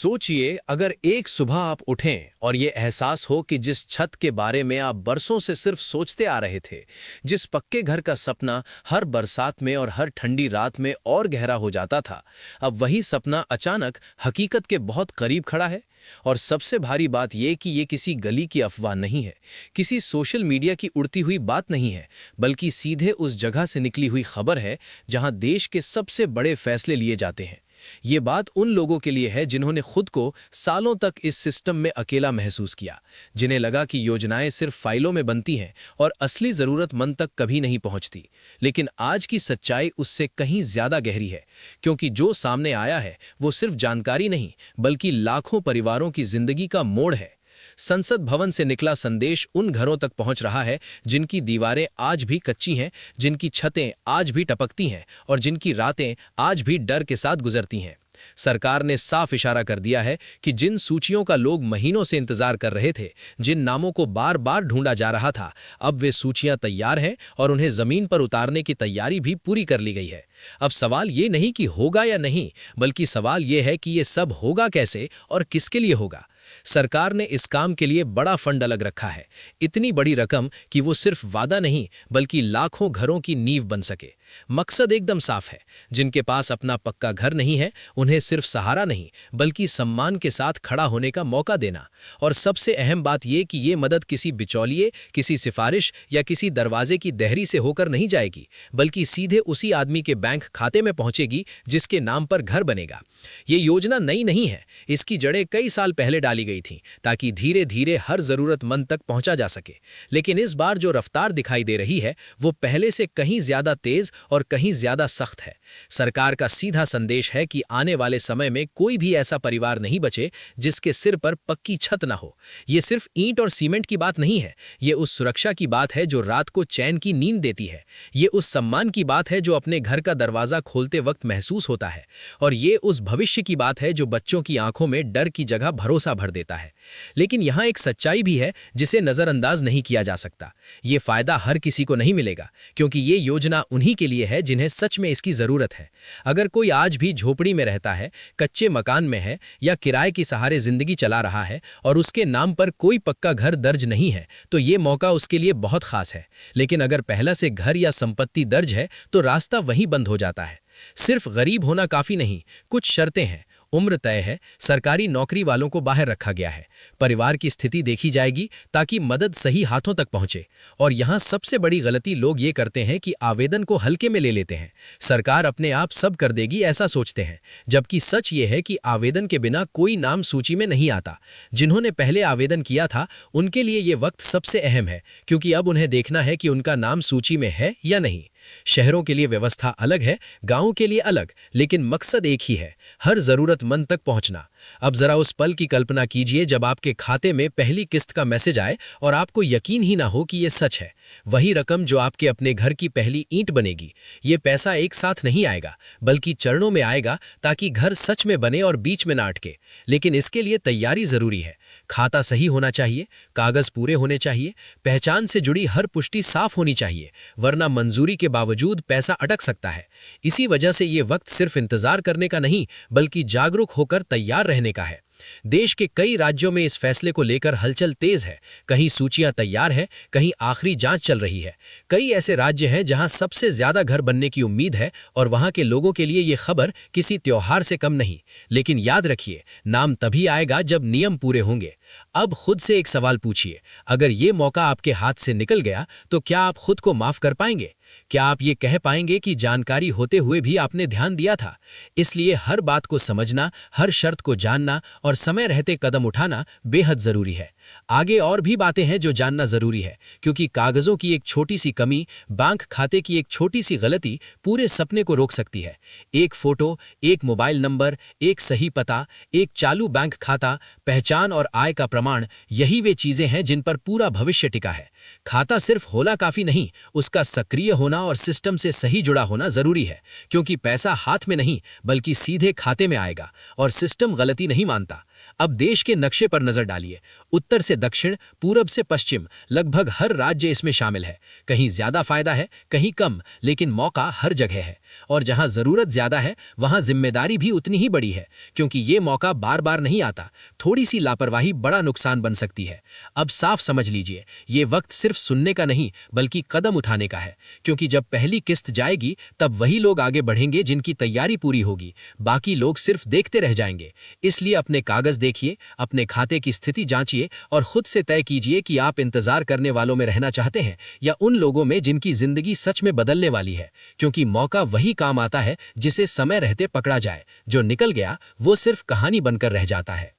सोचिए, अगर एक सुबह आप उठें और ये एहसास हो कि जिस छत के बारे में आप बरसों से सिर्फ सोचते आ रहे थे, जिस पक्के घर का सपना हर बरसात में और हर ठंडी रात में और गहरा हो जाता था, अब वही सपना अचानक हकीकत के बहुत करीब खड़ा है। और सबसे भारी बात यह कि ये किसी गली की अफवाह नहीं है, किसी सोशल मीडिया की उड़ती हुई बात नहीं है, बल्कि सीधे उस जगह से निकली हुई खबर है जहां देश के सबसे बड़े फैसले लिए जाते हैं। ये बात उन लोगों के लिए है जिन्होंने खुद को सालों तक इस सिस्टम में अकेला महसूस किया, जिन्हें लगा कि योजनाएं सिर्फ फाइलों में बनती हैं और असली जरूरतमंद तक कभी नहीं पहुंचती। लेकिन आज की सच्चाई उससे कहीं ज्यादा गहरी है, क्योंकि जो सामने आया है वो सिर्फ जानकारी नहीं, बल्कि लाखों परिवारों की जिंदगी का मोड़ है। संसद भवन से निकला संदेश उन घरों तक पहुंच रहा है जिनकी दीवारें आज भी कच्ची हैं, जिनकी छतें आज भी टपकती हैं और जिनकी रातें आज भी डर के साथ गुजरती हैं। सरकार ने साफ इशारा कर दिया है कि जिन सूचियों का लोग महीनों से इंतजार कर रहे थे, जिन नामों को बार बार ढूंढा जा रहा था, अब वे सूचियां तैयार हैं और उन्हें जमीन पर उतारने की तैयारी भी पूरी कर ली गई है। अब सवाल ये नहीं कि होगा या नहीं, बल्कि सवाल ये है कि ये सब होगा कैसे और किसके लिए होगा। सरकार ने इस काम के लिए बड़ा फंड अलग रखा है, इतनी बड़ी रकम कि वो सिर्फ वादा नहीं बल्कि लाखों घरों की नींव बन सके। मकसद एकदम साफ है, जिनके पास अपना पक्का घर नहीं है उन्हें सिर्फ सहारा नहीं बल्कि सम्मान के साथ खड़ा होने का मौका देना। और सबसे अहम बात यह कि ये मदद किसी बिचौलिए, किसी सिफारिश या किसी दरवाजे की देहरी से होकर नहीं जाएगी, बल्कि सीधे उसी आदमी के बैंक खाते में पहुंचेगी जिसके नाम पर घर बनेगा। ये योजना नई नहीं है, इसकी जड़ें कई साल पहले डाली गई थीं ताकि धीरे धीरे हर जरूरतमंद तक पहुंचा जा सके। लेकिन इस बार जो रफ्तार दिखाई दे रही है वो पहले से कहीं ज्यादा तेज और कहीं ज्यादा सख्त है। सरकार का सीधा संदेश है कि आने वाले समय में कोई भी ऐसा परिवार नहीं बचे जिसके सिर पर पक्की छत ना हो। ये सिर्फ ईंट और सीमेंट की बात नहीं है, ये उस सुरक्षा की बात है जो रात को चैन की नींद देती है। ये उस सम्मान की बात है जो अपने घर का दरवाजा खोलते वक्त महसूस होता है। और ये उस भविष्य की बात है जो बच्चों की आंखों में डर की जगह भरोसा भर देता है। लेकिन यहाँ एक सच्चाई भी है जिसे नजरअंदाज नहीं किया जा सकता। ये फायदा हर किसी को नहीं मिलेगा, क्योंकि ये योजना उन्हीं के लिए है जिन्हें सच में इसकी जरूरत है। अगर कोई आज भी झोपड़ी में रहता है, कच्चे मकान में है या किराए के सहारे जिंदगी चला रहा है और उसके नाम पर कोई पक्का घर दर्ज नहीं है, तो ये मौका उसके लिए बहुत खास है। लेकिन अगर पहले से घर या संपत्ति दर्ज है तो रास्ता वहीं बंद हो जाता है। सिर्फ गरीब होना काफी नहीं, कुछ शर्तें हैं। उम्र तय है, सरकारी नौकरी वालों को बाहर रखा गया है, परिवार की स्थिति देखी जाएगी ताकि मदद सही हाथों तक पहुंचे। और यहाँ सबसे बड़ी गलती लोग ये करते हैं कि आवेदन को हल्के में ले लेते हैं। सरकार अपने आप सब कर देगी ऐसा सोचते हैं, जबकि सच ये है कि आवेदन के बिना कोई नाम सूची में नहीं आता। जिन्होंने पहले आवेदन किया था उनके लिए ये वक्त सबसे अहम है, क्योंकि अब उन्हें देखना है कि उनका नाम सूची में है या नहीं। शहरों के लिए व्यवस्था अलग है, गांवों के लिए अलग, लेकिन मकसद एक ही है, हर जरूरतमंद तक पहुंचना। अब जरा उस पल की कल्पना कीजिए जब आपके खाते में पहली किस्त का मैसेज आए और आपको यकीन ही ना हो कि यह सच है। वही रकम जो आपके अपने घर की पहली ईंट बनेगी। ये पैसा एक साथ नहीं आएगा, बल्कि चरणों में आएगा ताकि घर सच में बने और बीच में ना अटके। लेकिन इसके लिए तैयारी जरूरी है। खाता सही होना चाहिए, कागज पूरे होने चाहिए, पहचान से जुड़ी हर पुष्टि साफ होनी चाहिए, वरना मंजूरी के बावजूद पैसा अटक सकता है। इसी वजह से ये वक्त सिर्फ इंतजार करने का नहीं बल्कि जागरूक होकर तैयार रहने का है। देश के कई राज्यों में इस फैसले को लेकर हलचल तेज है। कहीं सूचियां तैयार हैं, कहीं आखिरी जांच चल रही है। कई ऐसे राज्य हैं जहां सबसे ज्यादा घर बनने की उम्मीद है और वहां के लोगों के लिए ये खबर किसी त्योहार से कम नहीं। लेकिन याद रखिए, नाम तभी आएगा जब नियम पूरे होंगे। अब खुद से एक सवाल पूछिए, अगर ये मौका आपके हाथ से निकल गया तो क्या आप खुद को माफ कर पाएंगे? क्या आप ये कह पाएंगे कि जानकारी होते हुए भी आपने ध्यान दिया था? इसलिए हर बात को समझना, हर शर्त को जानना और समय रहते कदम उठाना बेहद जरूरी है। आगे और भी बातें हैं जो जानना जरूरी है, क्योंकि कागजों की एक छोटी सी कमी, बैंक खाते की एक छोटी सी गलती पूरे सपने को रोक सकती है। एक फोटो, एक मोबाइल नंबर, एक सही पता, एक चालू बैंक खाता, पहचान और आय का प्रमाण यही वे चीजें हैं जिन पर पूरा भविष्य टिका है। खाता सिर्फ होना काफी नहीं, उसका सक्रिय होना और सिस्टम से सही जुड़ा होना जरूरी है, क्योंकि पैसा हाथ में नहीं बल्कि सीधे खाते में आएगा और सिस्टम गलती नहीं मानता। अब देश के नक्शे पर नजर डालिए। उत्तर से दक्षिण, पूरब से पश्चिम, लगभग हर राज्य इसमें शामिल है। कहीं ज्यादा फायदा है, कहीं कम, लेकिन मौका हर जगह है। और जहां जरूरत ज्यादा है वहां जिम्मेदारी भी उतनी ही बड़ी है, क्योंकि ये मौका बार बार नहीं आता। थोड़ी सी लापरवाही बड़ा नुकसान बन सकती है। अब साफ समझ लीजिए, ये वक्त सिर्फ सुनने का नहीं बल्कि कदम उठाने का है, क्योंकि जब पहली किस्त जाएगी तब वही लोग आगे बढ़ेंगे जिनकी तैयारी पूरी होगी, बाकी लोग सिर्फ देखते रह जाएंगे। इसलिए अपने कागज देखिए, अपने खाते की स्थिति जांचिए और खुद से तय कीजिए कि आप इंतजार करने वालों में रहना चाहते हैं या उन लोगों में जिनकी जिंदगी सच में बदलने वाली है। क्योंकि मौका वही काम आता है जिसे समय रहते पकड़ा जाए। जो निकल गया वो सिर्फ कहानी बनकर रह जाता है।